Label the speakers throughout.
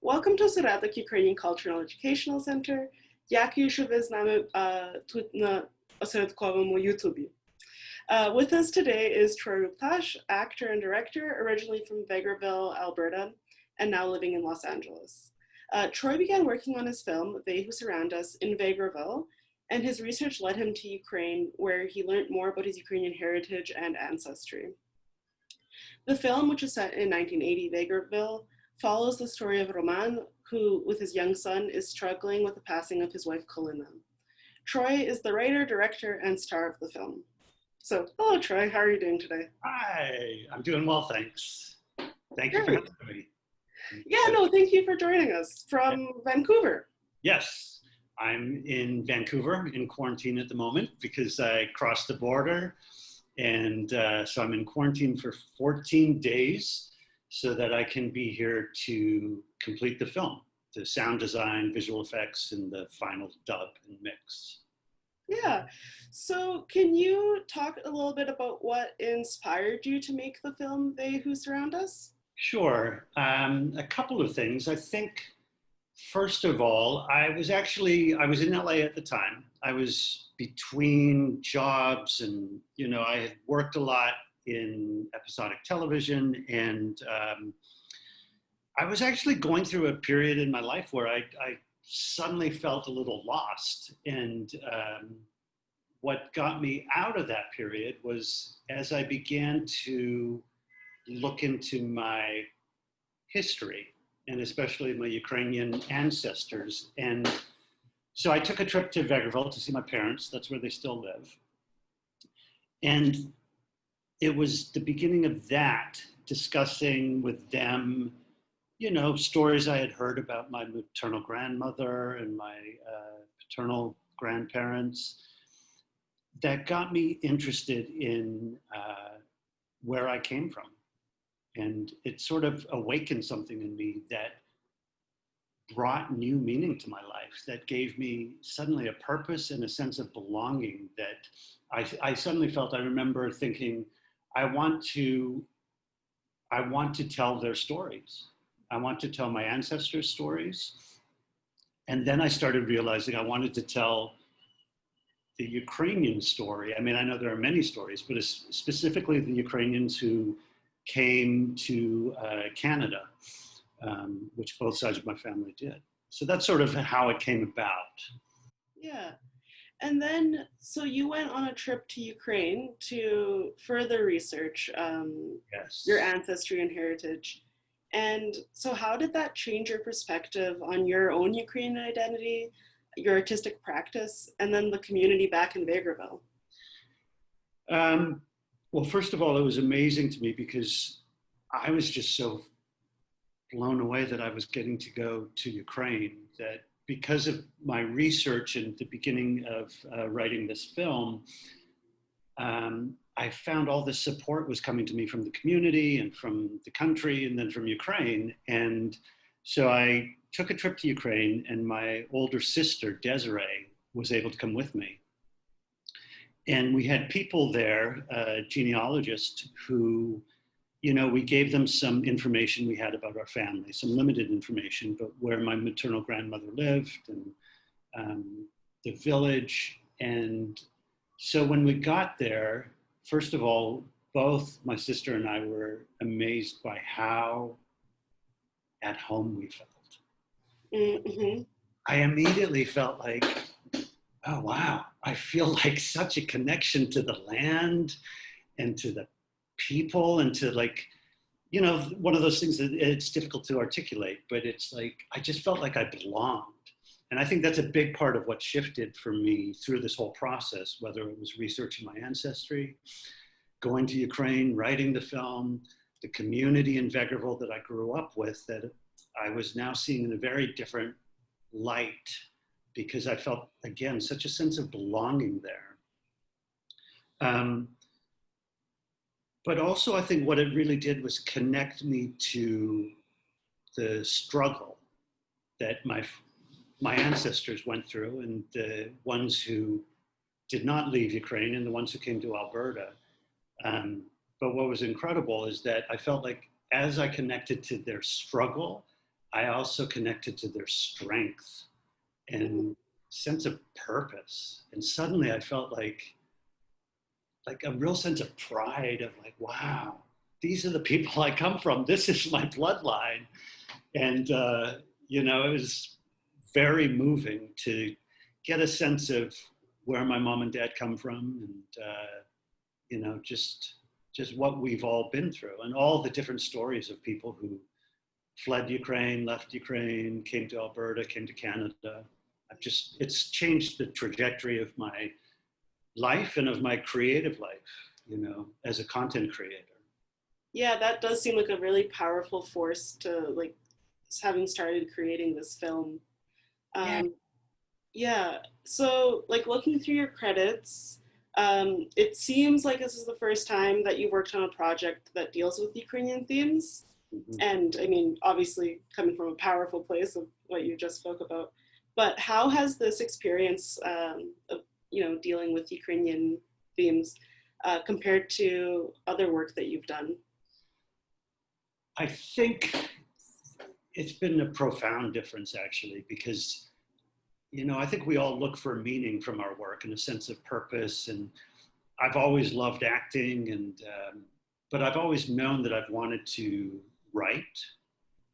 Speaker 1: Welcome to Oseredok Ukrainian Cultural and Educational Center. Дякую, що ви з нами тут на Oseredkovому YouTube. With us today is Troy Ruptash, actor and director, originally from Vegerville, Alberta, and now living in Los Angeles. Troy began working on his film, They Who Surround Us, in Vegerville, and his research led him to Ukraine, where he learned more about his Ukrainian heritage and ancestry. The film, which was set in 1980 Vegerville, follows the story of Roman, who, with his young son, is struggling with the passing of his wife, Kolina. Troy is the writer, director, and star of the film. So, hello, Troy. How are you doing today?
Speaker 2: Hi, I'm doing well, thanks. Thank you for having me.
Speaker 1: Yeah, no, thank you for joining us from Vancouver.
Speaker 2: Yes, I'm in Vancouver in quarantine at the moment because I crossed the border. And so I'm in quarantine for 14 days so that I can be here to complete the film, the sound design, visual effects, and the final dub and mix.
Speaker 1: Yeah. So can you talk a little bit about what inspired you to make the film They Who Surround Us?
Speaker 2: Sure. A couple of things. I think, first of all, I was in LA at the time. I was between jobs and, I had worked a lot in episodic television, and I was actually going through a period in my life where I suddenly felt a little lost. And what got me out of that period was as I began to look into my history, and especially my Ukrainian ancestors. And so I took a trip to Vegerville to see my parents. That's where they still live. And it was the beginning of that, discussing with them, stories I had heard about my maternal grandmother and my paternal grandparents, that got me interested in where I came from. And it sort of awakened something in me that brought new meaning to my life, that gave me suddenly a purpose and a sense of belonging that I suddenly felt. I remember thinking, I want to tell their stories. I want to tell my ancestors' stories. And then I started realizing I wanted to tell the Ukrainian story. I mean, I know there are many stories, but specifically the Ukrainians who came to Canada, which both sides of my family did. So that's sort of how it came about.
Speaker 1: Yeah. And then, so you went on a trip to Ukraine to further research
Speaker 2: Yes.
Speaker 1: your ancestry and heritage. And so how did that change your perspective on your own Ukrainian identity, your artistic practice, and then the community back in Vegerville?
Speaker 2: Well, first of all, it was amazing to me because I was just so blown away that I was getting to go to Ukraine, that because of my research and the beginning of writing this film, I found all this support was coming to me from the community and from the country and then from Ukraine. And so I took a trip to Ukraine, and my older sister, Desiree, was able to come with me. And we had people there, a genealogist, who, we gave them some information we had about our family, some limited information, but where my maternal grandmother lived and the village. And so when we got there, first of all, both my sister and I were amazed by how at home we felt.
Speaker 1: Mm-hmm.
Speaker 2: I immediately felt like, oh, wow, I feel like such a connection to the land and to the people and to one of those things that it's difficult to articulate, but it's like, I just felt like I belonged. And I think that's a big part of what shifted for me through this whole process, whether it was researching my ancestry, going to Ukraine, writing the film, the community in Vegerville that I grew up with, that I was now seeing in a very different light, because I felt, again, such a sense of belonging there. But also I think what it really did was connect me to the struggle that my ancestors went through, and the ones who did not leave Ukraine and the ones who came to Alberta. But what was incredible is that I felt like as I connected to their struggle, I also connected to their strength and sense of purpose. And suddenly I felt like a real sense of pride of like, wow, these are the people I come from. This is my bloodline. And, you know, it was very moving to get a sense of where my mom and dad come from and, you know, just what we've all been through and all the different stories of people who fled Ukraine, left Ukraine, came to Alberta, came to Canada. It's changed the trajectory of my life and of my creative life, you know, as a content creator.
Speaker 1: Yeah, that does seem like a really powerful force to like having started creating this film.
Speaker 2: Yeah.
Speaker 1: Yeah, so like looking through your credits, it seems like this is the first time that you worked on a project that deals with Ukrainian themes.
Speaker 2: Mm-hmm.
Speaker 1: And I mean, obviously coming from a powerful place of what you just spoke about, but how has this experience of, you know, dealing with Ukrainian themes compared to other work that you've done?
Speaker 2: I think it's been a profound difference actually, because, you know, I think we all look for meaning from our work and a sense of purpose. And I've always loved acting, and but I've always known that I've wanted to write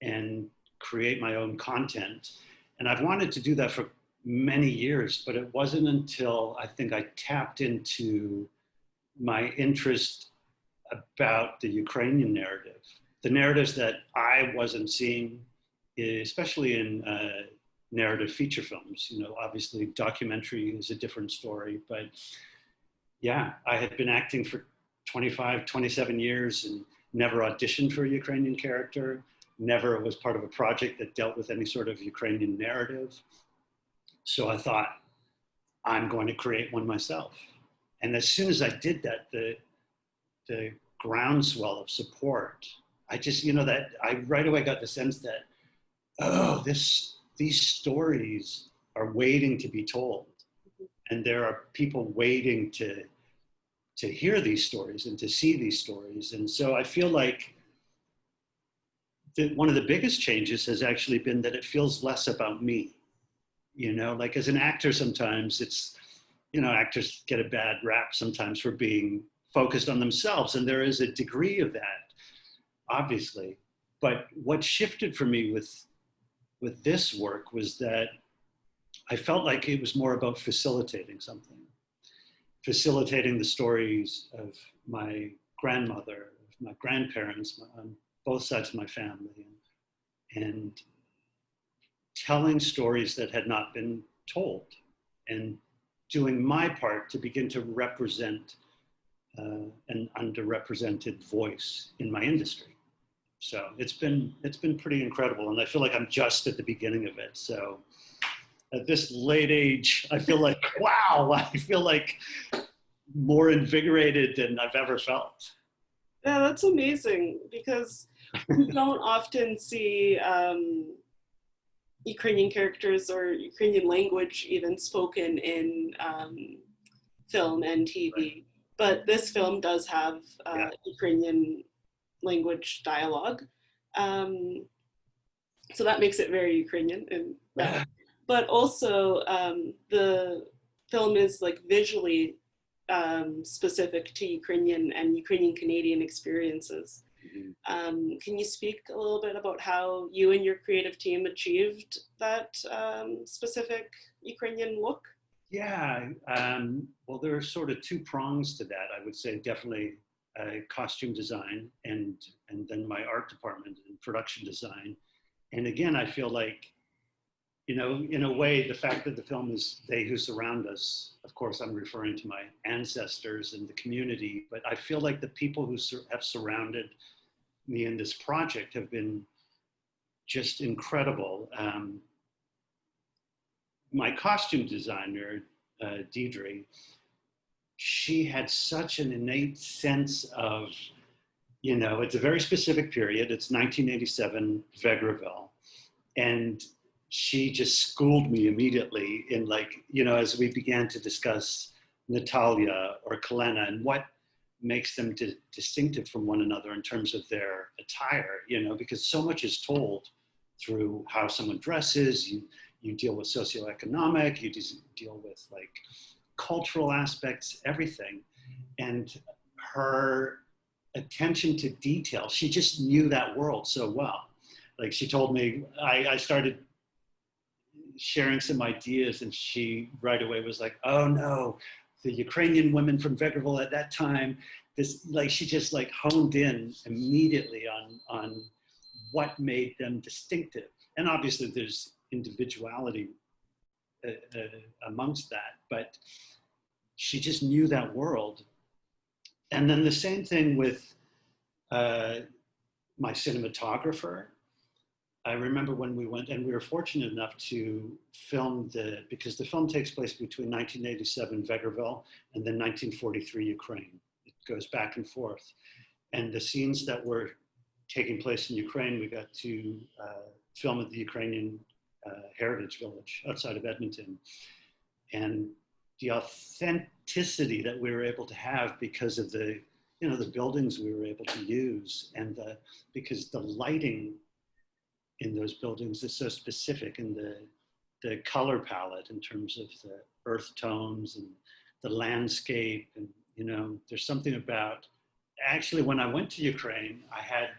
Speaker 2: and create my own content. And I've wanted to do that for many years, but it wasn't until I think I tapped into my interest about the Ukrainian narrative, the narratives that I wasn't seeing, especially in narrative feature films. You know, obviously documentary is a different story, but yeah, I had been acting for 25, 27 years and never auditioned for a Ukrainian character, never was part of a project that dealt with any sort of Ukrainian narrative. So I thought, I'm going to create one myself. And as soon as I did that, the groundswell of support, I just, you know, that I right away got the sense that, oh, these stories are waiting to be told. And there are people waiting to hear these stories and to see these stories. And so I feel like one of the biggest changes has actually been that it feels less about me. You know, like as an actor, sometimes it's, you know, actors get a bad rap sometimes for being focused on themselves. And there is a degree of that, obviously. But what shifted for me with this work was that I felt like it was more about facilitating something, facilitating the stories of my grandmother, of my grandparents, on both sides of my family, and telling stories that had not been told, and doing my part to begin to represent an underrepresented voice in my industry. So it's been pretty incredible, and I feel like I'm just at the beginning of it. So at this late age, I feel like, wow, I feel like more invigorated than I've ever felt.
Speaker 1: Yeah, that's amazing because we don't often see Ukrainian characters or Ukrainian language even spoken in film and TV. Right. But this film does have Ukrainian language dialogue. So that makes it very Ukrainian. But also the film is like visually specific to Ukrainian and Ukrainian Canadian experiences. Can you speak a little bit about how you and your creative team achieved that specific Ukrainian look?
Speaker 2: Yeah, well, there are sort of two prongs to that. I would say definitely costume design and then my art department and production design. And again, I feel like, you know, in a way, the fact that the film is They Who Surround Us, of course, I'm referring to my ancestors and the community, but I feel like the people who have surrounded me in this project have been just incredible. My costume designer, Deidre, she had such an innate sense of, you know, it's a very specific period. It's 1987 Vegerville. And she just schooled me immediately in, like, you know, as we began to discuss Natalia or Kalena and what makes them distinctive from one another in terms of their attire, you know, because so much is told through how someone dresses, you deal with socioeconomic, you deal with like cultural aspects, everything. And her attention to detail, she just knew that world so well. Like she told me, I started sharing some ideas and she right away was like, oh no, the Ukrainian women from Vegerville at that time, this, like, she just like honed in immediately on what made them distinctive. And obviously there's individuality amongst that, but she just knew that world. And then the same thing with my cinematographer. I remember when we went, and we were fortunate enough to film because the film takes place between 1987 Vegerville and then 1943 Ukraine. It goes back and forth. And the scenes that were taking place in Ukraine, we got to film at the Ukrainian Heritage Village outside of Edmonton. And the authenticity that we were able to have because of the buildings we were able to use, and because the lighting in those buildings is so specific, and the color palette in terms of the earth tones and the landscape. And, there's something about, actually, when I went to Ukraine, I had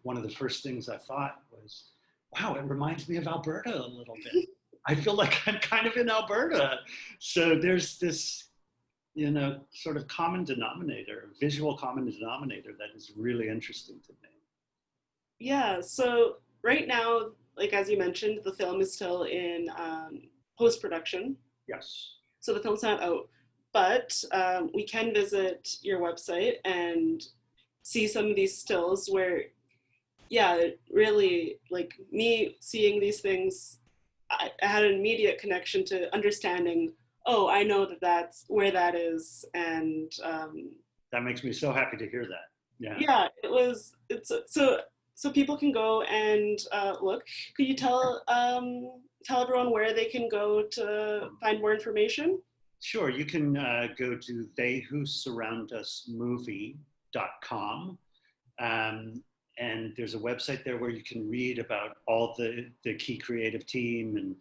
Speaker 2: one of the first things I thought was, wow, it reminds me of Alberta a little bit. I feel like I'm kind of in Alberta. So there's this, sort of common denominator, visual common denominator that is really interesting to me.
Speaker 1: Yeah, so right now, like as you mentioned, the film is still in post-production.
Speaker 2: Yes.
Speaker 1: So the film's not out, but we can visit your website and see some of these stills where, yeah, really, like me seeing these things, I had an immediate connection to understanding, oh, I know that's where that is. And
Speaker 2: that makes me so happy to hear that. Yeah.
Speaker 1: Yeah, so people can go and look. Could you tell everyone where they can go to find more information?
Speaker 2: Sure, you can go to theywhosurroundusmovie.com. And there's a website there where you can read about all the key creative team and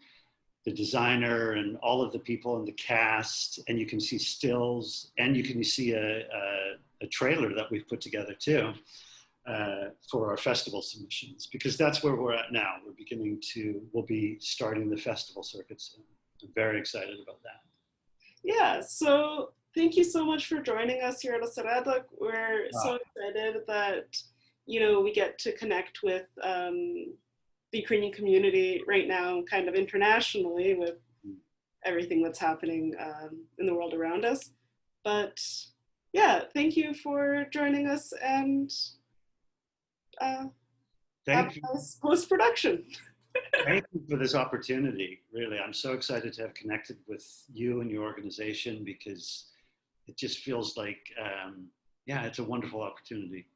Speaker 2: the designer and all of the people in the cast, and you can see stills, and you can see a trailer that we've put together too for our festival submissions, because that's where we're at now. We'll be starting the festival circuit soon. I'm very excited about that.
Speaker 1: Yeah, so thank you so much for joining us here at Oseredok. We're so excited that we get to connect with the Ukrainian community right now, kind of internationally, with everything that's happening in the world around us. But yeah, thank you for joining us, and
Speaker 2: thank you.
Speaker 1: Post-production.
Speaker 2: Thank you for this opportunity. Really, I'm so excited to have connected with you and your organization, because it just feels like, it's a wonderful opportunity.